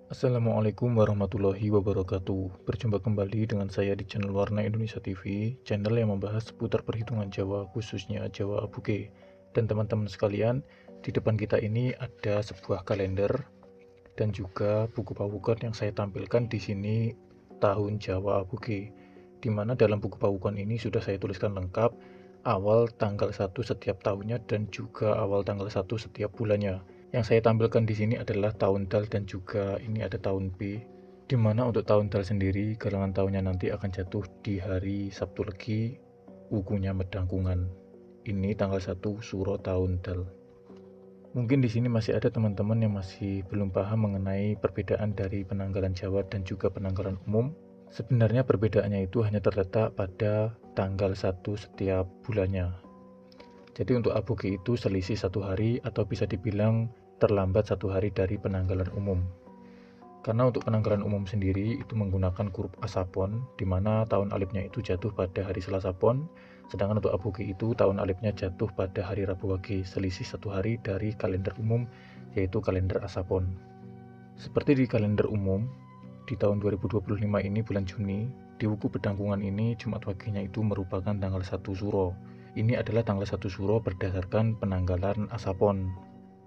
Assalamualaikum warahmatullahi wabarakatuh. Berjumpa kembali dengan saya di channel Warna Indonesia TV, channel yang membahas seputar perhitungan Jawa, khususnya Jawa Abuge. Dan teman-teman sekalian, di depan kita ini ada sebuah kalender dan juga buku pawukan yang saya tampilkan di sini tahun Jawa Abuge. Di mana dalam buku pawukan ini sudah saya tuliskan lengkap awal tanggal 1 setiap tahunnya dan juga awal tanggal 1 setiap bulannya. Yang saya tampilkan di sini adalah tahun Dal dan juga ini ada tahun B, di mana untuk tahun Dal sendiri galangan tahunnya nanti akan jatuh di hari Sabtu Legi, wukunya Medangkungan. Ini tanggal 1 Suro tahun Dal. Mungkin di sini masih ada teman-teman yang masih belum paham mengenai perbedaan dari penanggalan Jawa dan juga penanggalan umum. Sebenarnya perbedaannya itu hanya terletak pada tanggal 1 setiap bulannya. Jadi untuk Abuge itu selisih 1 hari atau bisa dibilang terlambat 1 hari dari penanggalan umum. Karena untuk penanggalan umum sendiri itu menggunakan kurub Asapon, di mana tahun alifnya itu jatuh pada hari Selasa Pon, sedangkan untuk Abuge itu tahun alifnya jatuh pada hari Rabu Wage, selisih 1 hari dari kalender umum yaitu kalender Asapon. Seperti di kalender umum, di tahun 2025 ini bulan Juni, di wuku Bedangkungan ini Jumat Wagenya itu merupakan tanggal 1 Suro. Ini adalah tanggal 1 Suro berdasarkan penanggalan Asapon.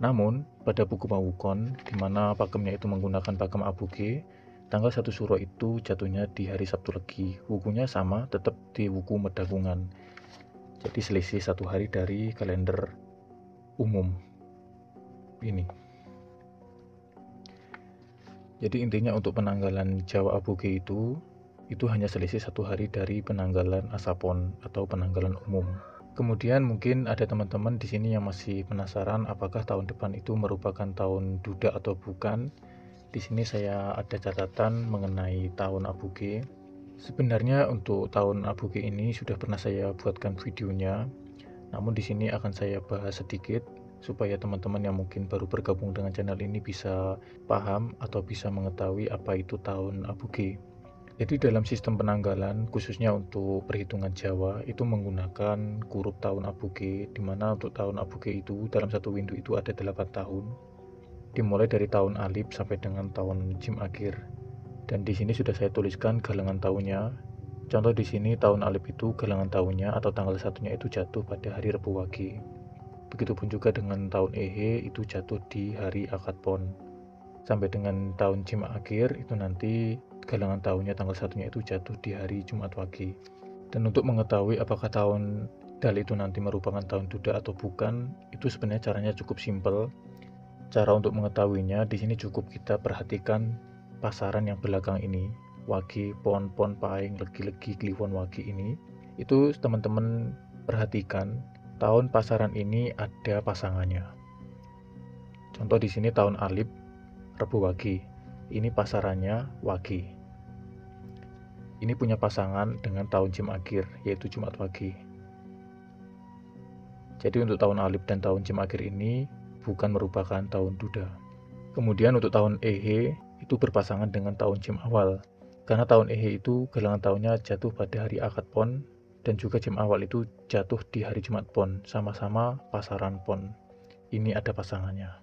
Namun, pada buku Pawukon, di mana pakemnya itu menggunakan pakem Abuge, tanggal 1 Suro itu jatuhnya di hari Sabtu Legi. Wukunya sama, tetap di wuku Medagungan. Jadi selisih 1 hari dari kalender umum ini. Jadi intinya untuk penanggalan Jawa Abuge itu hanya selisih 1 hari dari penanggalan Asapon atau penanggalan umum. Kemudian mungkin ada teman-teman di sini yang masih penasaran apakah tahun depan itu merupakan tahun Duda atau bukan. Di sini saya ada catatan mengenai tahun Abuge. Sebenarnya untuk tahun Abuge ini sudah pernah saya buatkan videonya. Namun di sini akan saya bahas sedikit supaya teman-teman yang mungkin baru bergabung dengan channel ini bisa paham atau bisa mengetahui apa itu tahun Abuge. Jadi dalam sistem penanggalan khususnya untuk perhitungan Jawa itu menggunakan kurub tahun Abuge, di mana untuk tahun Abuge itu dalam satu window itu ada 8 tahun. Dimulai dari tahun Alif sampai dengan tahun Jim akhir. Dan di sini sudah saya tuliskan galangan tahunnya. Contoh di sini tahun Alif itu galangan tahunnya atau tanggal satunya itu jatuh pada hari Rabu Wage. Begitupun juga dengan tahun Ehe itu jatuh di hari Akad Pon. Sampai dengan tahun Jim akhir itu nanti galangan tahunnya tanggal satunya itu jatuh di hari Jumat Wage. Dan untuk mengetahui apakah tahun Dal itu nanti merupakan tahun Duda atau bukan, itu sebenarnya caranya cukup simpel. Cara untuk mengetahuinya di sini cukup kita perhatikan pasaran yang belakang ini, Wage, Pon, Pon, Paing, Legi-legi, Kliwon, Wage ini. Itu teman-teman perhatikan tahun pasaran ini ada pasangannya. Contoh di sini tahun Alif, Rabu Wage. Ini pasarannya Wage. Ini punya pasangan dengan tahun Jim akhir, yaitu Jumat Wage. Jadi untuk tahun Alif dan tahun Jim akhir ini bukan merupakan tahun Duda. Kemudian untuk tahun Ehe itu berpasangan dengan tahun Jim awal. Karena tahun Ehe itu galangan tahunnya jatuh pada hari Akad Pon dan juga Jim awal itu jatuh di hari Jumat Pon, sama-sama pasaran Pon. Ini ada pasangannya.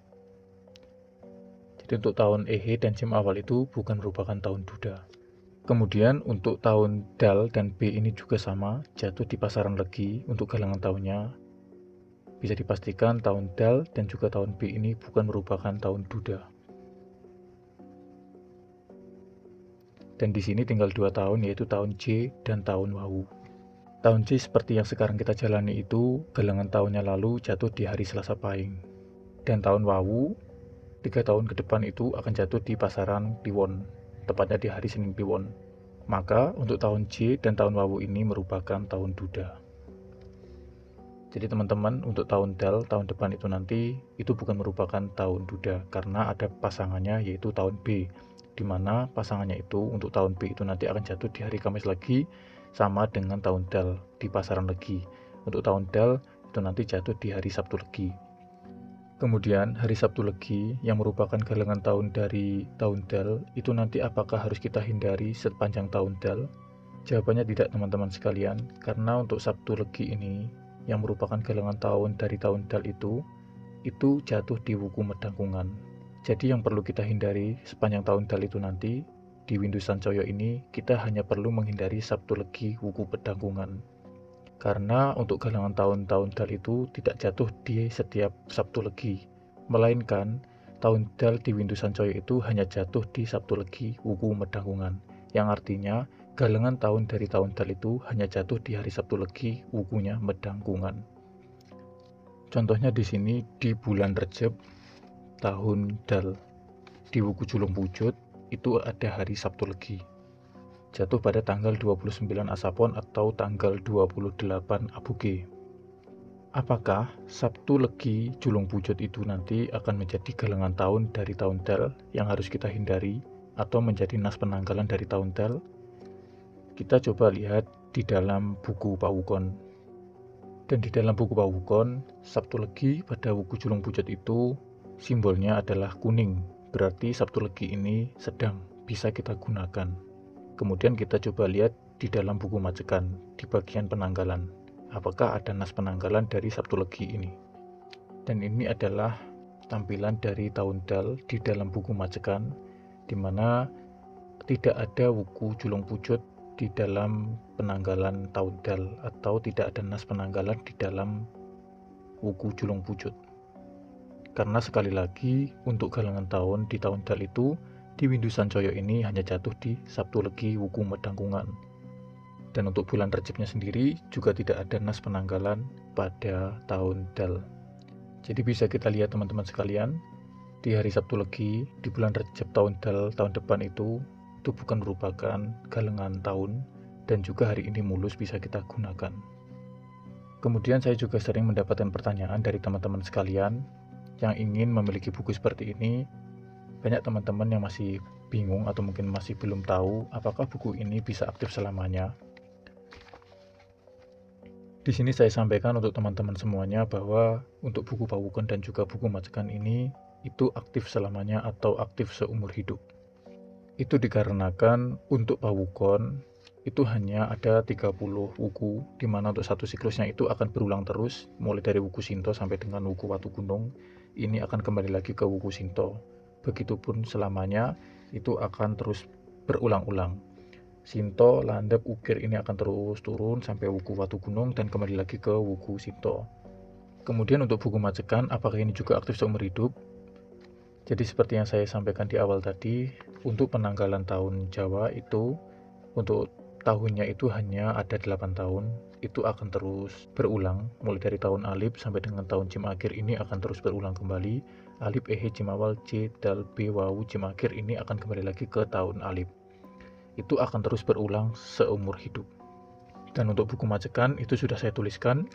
Jadi untuk tahun Ehe dan Jim awal itu bukan merupakan tahun Duda. Kemudian untuk tahun Dal dan B ini juga sama, jatuh di pasaran Legi untuk galangan tahunnya. Bisa dipastikan tahun Dal dan juga tahun B ini bukan merupakan tahun Duda. Dan di sini tinggal 2 tahun yaitu tahun J dan tahun Wawu. Tahun J seperti yang sekarang kita jalani itu galangan tahunnya lalu jatuh di hari Selasa Pahing. Dan tahun Wawu 3 tahun ke depan itu akan jatuh di pasaran Kliwon, tepatnya di hari Senin Kliwon. Maka untuk tahun J dan tahun Wawu ini merupakan tahun Duda. Jadi teman-teman untuk tahun Dal tahun depan itu nanti itu bukan merupakan tahun Duda karena ada pasangannya yaitu tahun B, di mana pasangannya itu untuk tahun B itu nanti akan jatuh di hari Kamis Legi sama dengan tahun Dal di pasaran Legi. Untuk tahun Dal itu nanti jatuh di hari Sabtu Legi. Kemudian hari Sabtu Legi yang merupakan galangan tahun dari tahun Dal itu nanti apakah harus kita hindari sepanjang tahun Dal? Jawabannya tidak teman-teman sekalian, karena untuk Sabtu Legi ini yang merupakan galangan tahun dari tahun Dal itu jatuh di wuku Medangkungan. Jadi yang perlu kita hindari sepanjang tahun Dal itu nanti, di Windu Sancoyo ini kita hanya perlu menghindari Sabtu Legi Wuku Pedangkungan. Karena untuk galangan tahun Dal itu tidak jatuh di setiap Sabtu Legi, melainkan tahun Dal di Windu Sancoyo itu hanya jatuh di Sabtu Legi Wuku Medangkungan, yang artinya galangan tahun dari tahun Dal itu hanya jatuh di hari Sabtu Legi wukunya Medangkungan. Contohnya di sini di bulan Recep tahun Dal di wuku Julung Pujut itu ada hari Sabtu Legi, jatuh pada tanggal 29 Asapon atau tanggal 28 Abuge. Apakah Sabtu Legi Julung Pujut itu nanti akan menjadi galangan tahun dari tahun Dal yang harus kita hindari atau menjadi nas penanggalan dari tahun Dal? Kita coba lihat di dalam buku Pawukon. Dan di dalam buku Pawukon, Sabtu Legi pada wuku Julung Pujut itu simbolnya adalah kuning. Berarti Sabtu Legi ini sedang bisa kita gunakan. Kemudian kita coba lihat di dalam buku Macekan di bagian penanggalan. Apakah ada nas penanggalan dari Sabtu Legi ini? Dan ini adalah tampilan dari tahun Dal di dalam buku Macekan, di mana tidak ada wuku Julung Pujut di dalam penanggalan tahun Dal, atau tidak ada nas penanggalan di dalam wuku Julung Pujut. Karena sekali lagi untuk galangan tahun di tahun Dal itu di Windu Sancoyo ini hanya jatuh di Sabtu Legi wuku Medangkungan. Dan untuk bulan Recepnya sendiri juga tidak ada nas penanggalan pada tahun Dal. Jadi bisa kita lihat teman-teman sekalian, di hari Sabtu Legi di bulan Recep tahun Dal tahun depan itu bukan merupakan galangan tahun, dan juga hari ini mulus bisa kita gunakan. Kemudian saya juga sering mendapatkan pertanyaan dari teman-teman sekalian yang ingin memiliki buku seperti ini. Banyak teman-teman yang masih bingung atau mungkin masih belum tahu apakah buku ini bisa aktif selamanya. Di sini saya sampaikan untuk teman-teman semuanya bahwa untuk buku Pawukon dan juga buku Macekan ini itu aktif selamanya atau aktif seumur hidup. Itu dikarenakan untuk Pawukon itu hanya ada 30 wuku, di mana untuk satu siklusnya itu akan berulang terus, mulai dari wuku Sinto sampai dengan wuku Watu Gunung, ini akan kembali lagi ke wuku Sinto. Begitupun selamanya itu akan terus berulang-ulang. Sinto, Landep, Ukir ini akan terus turun sampai wuku Watu Gunung dan kembali lagi ke wuku Sinto. Kemudian untuk buku Macekan, apakah ini juga aktif seumur hidup? Jadi seperti yang saya sampaikan di awal tadi, untuk penanggalan tahun Jawa itu, untuk tahunnya itu hanya ada 8 tahun, itu akan terus berulang, mulai dari tahun Alif sampai dengan tahun Jim Akhir ini akan terus berulang kembali. Alif, Ehe, Jim Awal, C, Dal, B, Wawu, Jim Akhir ini akan kembali lagi ke tahun Alif. Itu akan terus berulang seumur hidup. Dan untuk buku Macekan itu sudah saya tuliskan,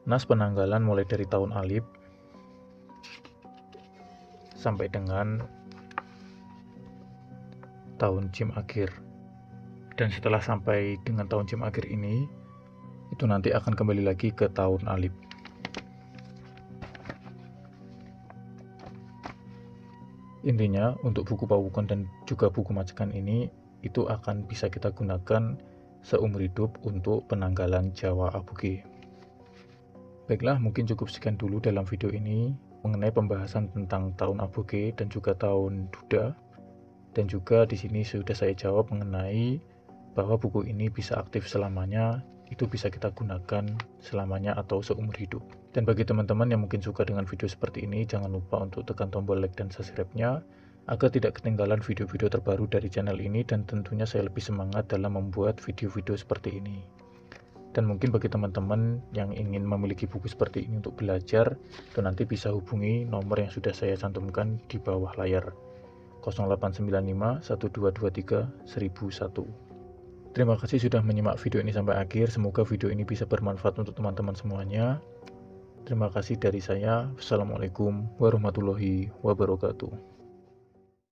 nas penanggalan mulai dari tahun Alif sampai dengan tahun Jim Akhir. Dan setelah sampai dengan tahun Jim Akhir ini, itu nanti akan kembali lagi ke tahun Alif. Intinya untuk buku Pawukon dan juga buku Macekan ini itu akan bisa kita gunakan seumur hidup untuk penanggalan Jawa Abuge. Baiklah, mungkin cukup sekian dulu dalam video ini mengenai pembahasan tentang tahun Abuge dan juga tahun Duda. Dan juga di sini sudah saya jawab mengenai bahwa buku ini bisa aktif selamanya, itu bisa kita gunakan selamanya atau seumur hidup. Dan bagi teman-teman yang mungkin suka dengan video seperti ini, jangan lupa untuk tekan tombol like dan subscribe-nya agar tidak ketinggalan video-video terbaru dari channel ini, dan tentunya saya lebih semangat dalam membuat video-video seperti ini. Dan mungkin bagi teman-teman yang ingin memiliki buku seperti ini untuk belajar, itu nanti bisa hubungi nomor yang sudah saya cantumkan di bawah layar, 0895 1223 1001. Terima kasih sudah menyimak video ini sampai akhir. Semoga video ini bisa bermanfaat untuk teman-teman semuanya. Terima kasih dari saya. Wassalamualaikum warahmatullahi wabarakatuh.